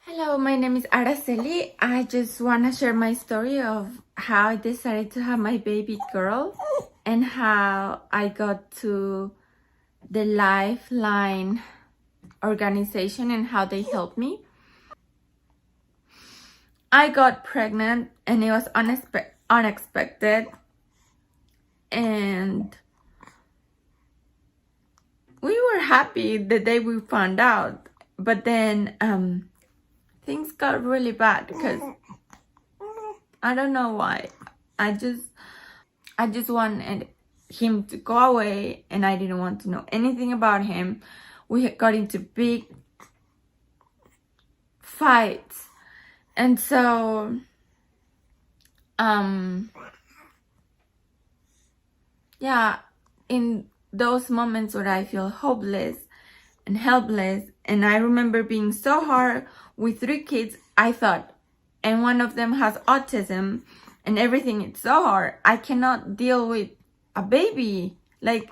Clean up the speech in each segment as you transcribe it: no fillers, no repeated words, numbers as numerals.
Hello, my name is Araceli. I just want to share my story of how I decided to have my baby girl and how I got to the Lifeline organization and how they helped me. I got pregnant and it was unexpected, and we were happy the day we found out, but then things got really bad because I don't know why. I just wanted him to go away and I didn't want to know anything about him. We got into big fights. And so yeah, in those moments where I feel hopeless and helpless, and I remember being so hard with 3 kids, I thought, and one of them has autism and everything, it's so hard. I cannot deal with a baby. Like,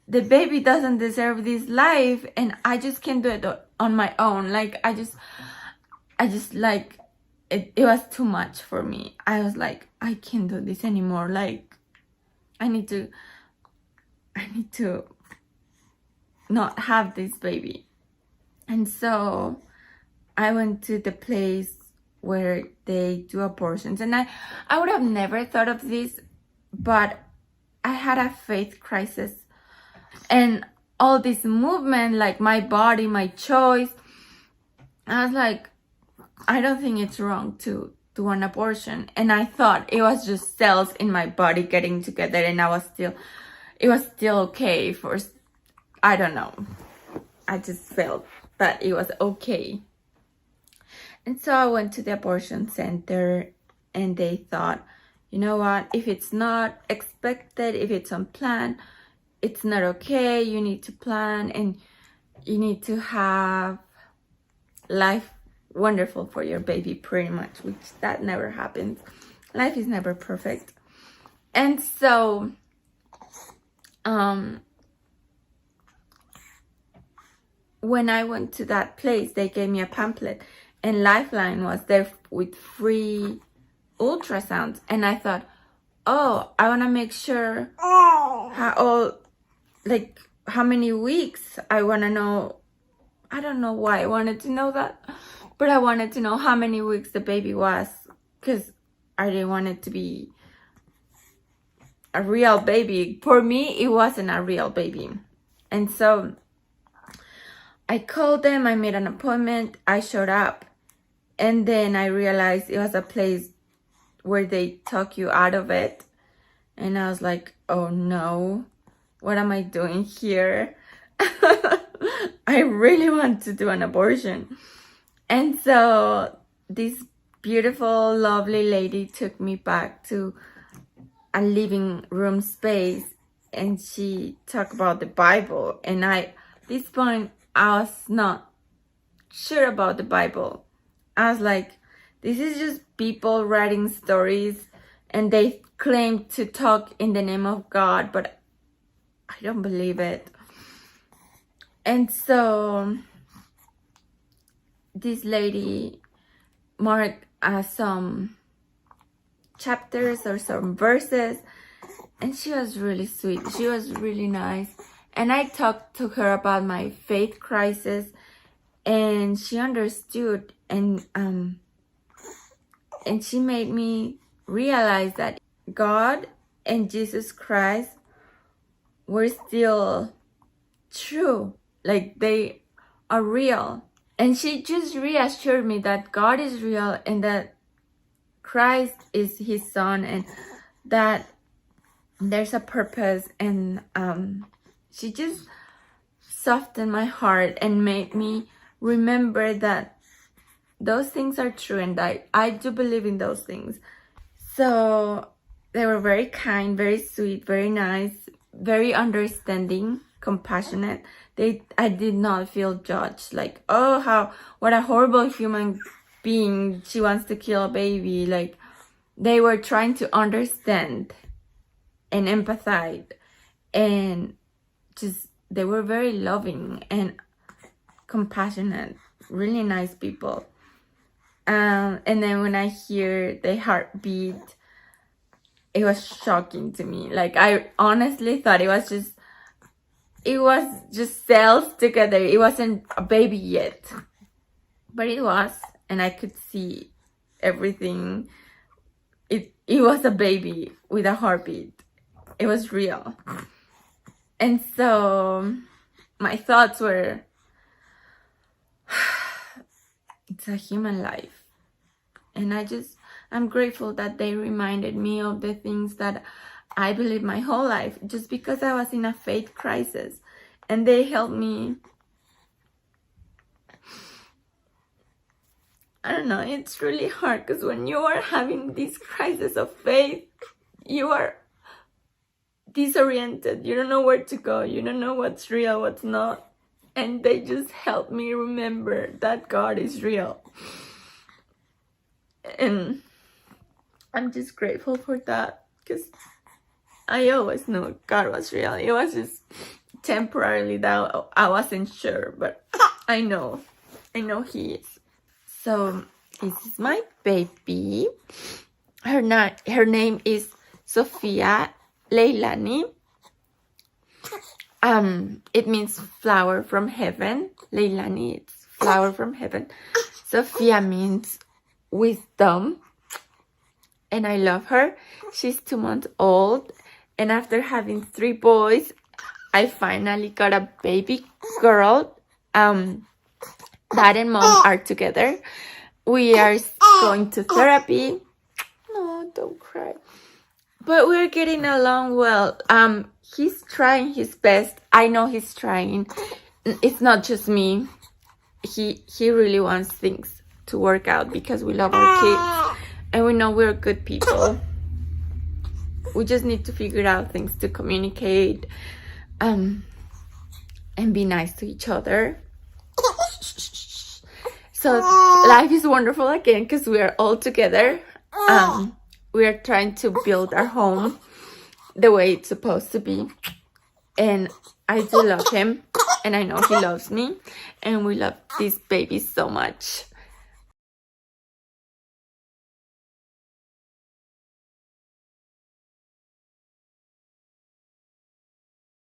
the baby doesn't deserve this life and I just can't do it on my own. Like, I just like, it was too much for me. I was like, I can't do this anymore. Like, I need to not have this baby. And so I went to the place where they do abortions, and I would have never thought of this, but I had a faith crisis and all this movement, like my body, my choice. I was like, I don't think it's wrong to do an abortion. And I thought it was just cells in my body getting together, and it was still okay for, I don't know. I just felt that it was okay. And so I went to the abortion center and they thought, you know what, if it's not expected, if it's unplanned, it's not okay. You need to plan and you need to have life wonderful for your baby, pretty much, which that never happens. Life is never perfect. And so when I went to that place, they gave me a pamphlet and Lifeline was there with free ultrasounds. And I thought, oh, I want to make sure how many weeks. I want to know. I don't know why I wanted to know that, but I wanted to know how many weeks the baby was, because I didn't want it to be a real baby. For me, it wasn't a real baby. And so I called them, I made an appointment, I showed up, and then I realized it was a place where they talk you out of it. And I was like, oh no, what am I doing here? I really want to do an abortion. And so this beautiful, lovely lady took me back to a living room space and she talked about the Bible. And at this point, I was not sure about the Bible. I was like, this is just people writing stories and they claim to talk in the name of God, but I don't believe it. And so this lady marked some chapters or some verses, and she was really sweet. She was really nice. And I talked to her about my faith crisis, and she understood, and she made me realize that God and Jesus Christ were still true. Like, they are real. And she just reassured me that God is real and that Christ is his son and that there's a purpose. And she just softened my heart and made me remember that those things are true and that I do believe in those things. So they were very kind, very sweet, very nice, very understanding, compassionate. I did not feel judged, like, oh, what a horrible human being, she wants to kill a baby. Like, they were trying to understand and empathize, and just, they were very loving and compassionate, really nice people. And then when I hear the heartbeat, it was shocking to me. Like, I honestly thought it was just cells together. It wasn't a baby yet, but it was, and I could see everything. It was a baby with a heartbeat. It was real. And so my thoughts were, it's a human life. And I'm grateful that they reminded me of the things that I believed my whole life, just because I was in a faith crisis. And they helped me. I don't know, it's really hard, because when you are having this crisis of faith, you are disoriented. You don't know where to go. You don't know what's real, what's not. And they just help me remember that God is real. And I'm just grateful for that, because I always knew God was real. It was just temporarily that I wasn't sure, but I know He is. So this is my baby. Her name is Sofia Leilani. It means flower from heaven. Leilani, it's flower from heaven. Sofia means wisdom. And I love her. She's 2 months old. And after having 3 boys, I finally got a baby girl. Dad and mom are together. We are going to therapy. No, don't cry. But we're getting along well. He's trying his best. I know he's trying. It's not just me. He really wants things to work out, because we love our kids and we know we're good people. We just need to figure out things to communicate, and be nice to each other. So life is wonderful again, because we are all together. We are trying to build our home the way it's supposed to be. And I do love him, and I know he loves me, and we love this baby so much.